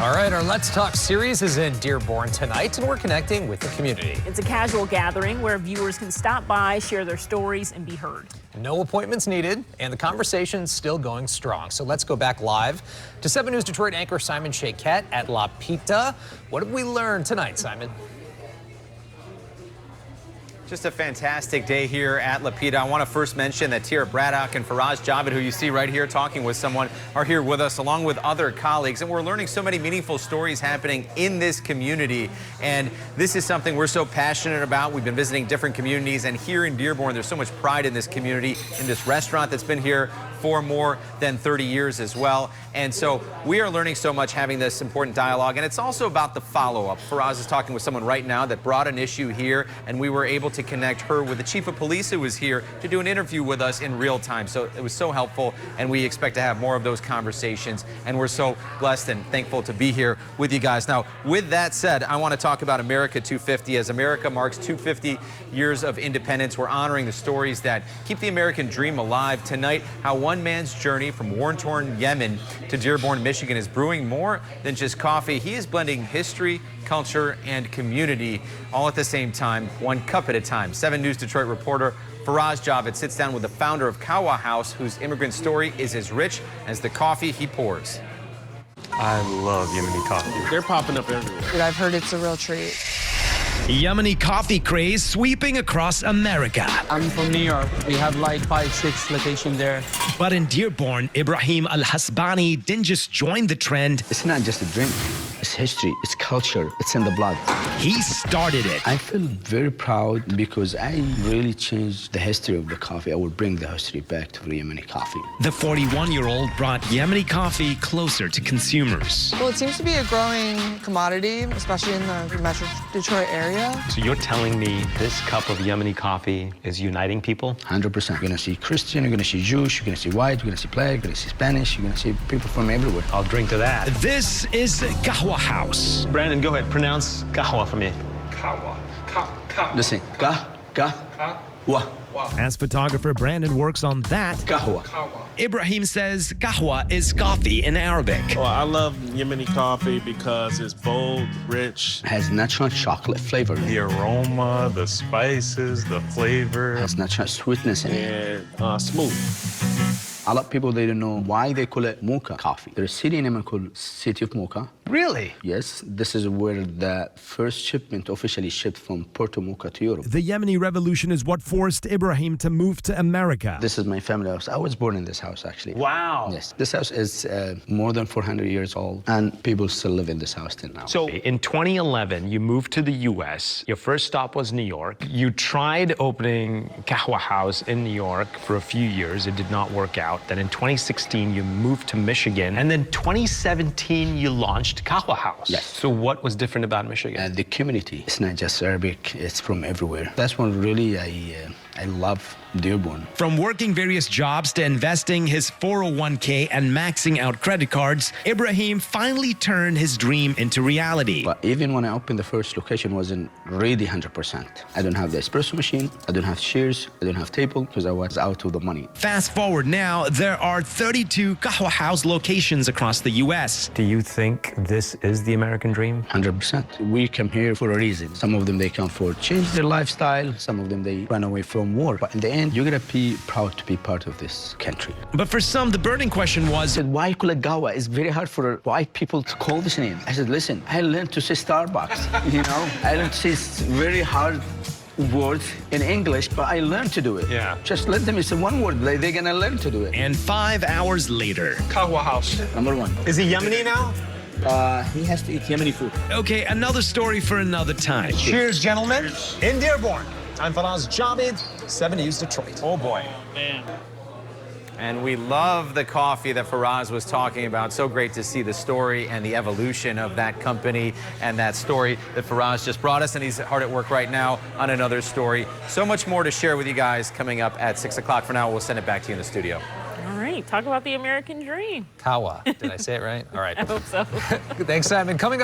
All right, our Let's Talk series is in Dearborn tonight, and we're connecting with the community. It's a casual gathering where viewers can stop by, share their stories, and be heard. No appointments needed, and the conversation's still going strong. So let's go back live to 7 News Detroit anchor Simon Shaquette at La Pita. What have we learned tonight, Simon? Just a fantastic day here at La Pita. I want to first mention that Tira Braddock and Faraz Javed, who you see right here talking with someone, are here with us along with other colleagues. And we're learning so many meaningful stories happening in this community. And this is something we're so passionate about. We've been visiting different communities, and here in Dearborn, there's so much pride in this community, in this restaurant that's been here for more than 30 years as well. And so we are learning so much having this important dialogue. And it's also about the follow-up. Faraz is talking with someone right now that brought an issue here, and we were able to connect her with the chief of police who was here to do an interview with us in real time. So it was so helpful, and we expect to have more of those conversations. And we're so blessed and thankful to be here with you guys. Now, with that said, I want to talk about America 250. As America marks 250 years of independence, we're honoring the stories that keep the American dream alive. Tonight, how one man's journey from war-torn Yemen to Dearborn, Michigan is brewing more than just coffee. He is blending history, culture, and community all at the same time, one cup at a time. 7 News Detroit reporter Faraz Javed sits down with the founder of Qahwah House, whose immigrant story is as rich as the coffee he pours. I love Yemeni coffee. They're popping up everywhere. I've heard it's a real treat. Yemeni coffee craze sweeping across America. I'm from New York. We have like 5-6 locations there. But in Dearborn, Ibrahim Alhasbani didn't just join the trend. It's not just a drink. It's history, it's culture, it's in the blood. He started it. I feel very proud because I really changed the history of the coffee. I will bring the history back to the Yemeni coffee. The 41-year-old brought Yemeni coffee closer to consumers. Well, it seems to be a growing commodity, especially in the Metro Detroit area. So you're telling me this cup of Yemeni coffee is uniting people? 100%. You're gonna see Christian, you're gonna see Jewish, you're gonna see white, you're gonna see black, you're gonna see Spanish, you're gonna see people from everywhere. I'll drink to that. This is Qahwah House. Brandon, go ahead. Pronounce Qahwah for me. Qahwah. Listen, Qahwah. As photographer Brandon works on that, Qahwah. Ibrahim says Qahwah is coffee in Arabic. Well, I love Yemeni coffee because it's bold, rich. It has natural chocolate flavor. The aroma, the spices, the flavor. It has natural sweetness in it. And smooth. A lot of people, they don't know why they call it Mocha coffee. There's a city in Yemen called City of Mocha. Really? Yes, this is where the first shipment officially shipped from Puerto Mocha to Europe. The Yemeni revolution is what forced Ibrahim to move to America. This is my family house. I was born in this house, actually. Wow. Yes, this house is more than 400 years old, and people still live in this house till now. So in 2011, you moved to the U.S. Your first stop was New York. You tried opening Qahwah House in New York for a few years. It did not work out. Then in 2016, you moved to Michigan. And then 2017, you launched Qahwah House. Yes. So what was different about Michigan? The community, it's not just Arabic, it's from everywhere. That's what really I love Dearborn. From working various jobs to investing his 401k and maxing out credit cards, Ibrahim finally turned his dream into reality. But even when I opened the first location, wasn't really 100%. I don't have the espresso machine, I don't have chairs, I don't have table, because I was out of the money. Fast forward now, there are 32 Qahwah House locations across the U.S. Do you think this is the American dream? 100%. We come here for a reason. Some of them, they come for change their lifestyle. Some of them, they run away from war. But in the end, you're gonna be proud to be part of this country. But for some, the burning question was, I said, why call it Qahwah? It's very hard for white people to call this name. I said, listen, I learned to say Starbucks, you know? I learned to say very hard words in English, but I learned to do it. Yeah. Just let them say one word, they're gonna learn to do it. and 5 hours later. Qahwah House. Number one. Is he Yemeni now? He has to eat Yemeni food. Okay, another story for another time. Cheers, gentlemen. In Dearborn, I'm Faraz Javed, 7 News Detroit. Oh, boy. Man. And we love the coffee that Faraz was talking about. So great to see the story and the evolution of that company and that story that Faraz just brought us. And he's hard at work right now on another story. So much more to share with you guys coming up at 6 o'clock. For now, we'll send it back to you in the studio. All right, talk about the American dream. Qahwah. Did I say it right? All right. I hope so. Thanks, Simon. Coming up.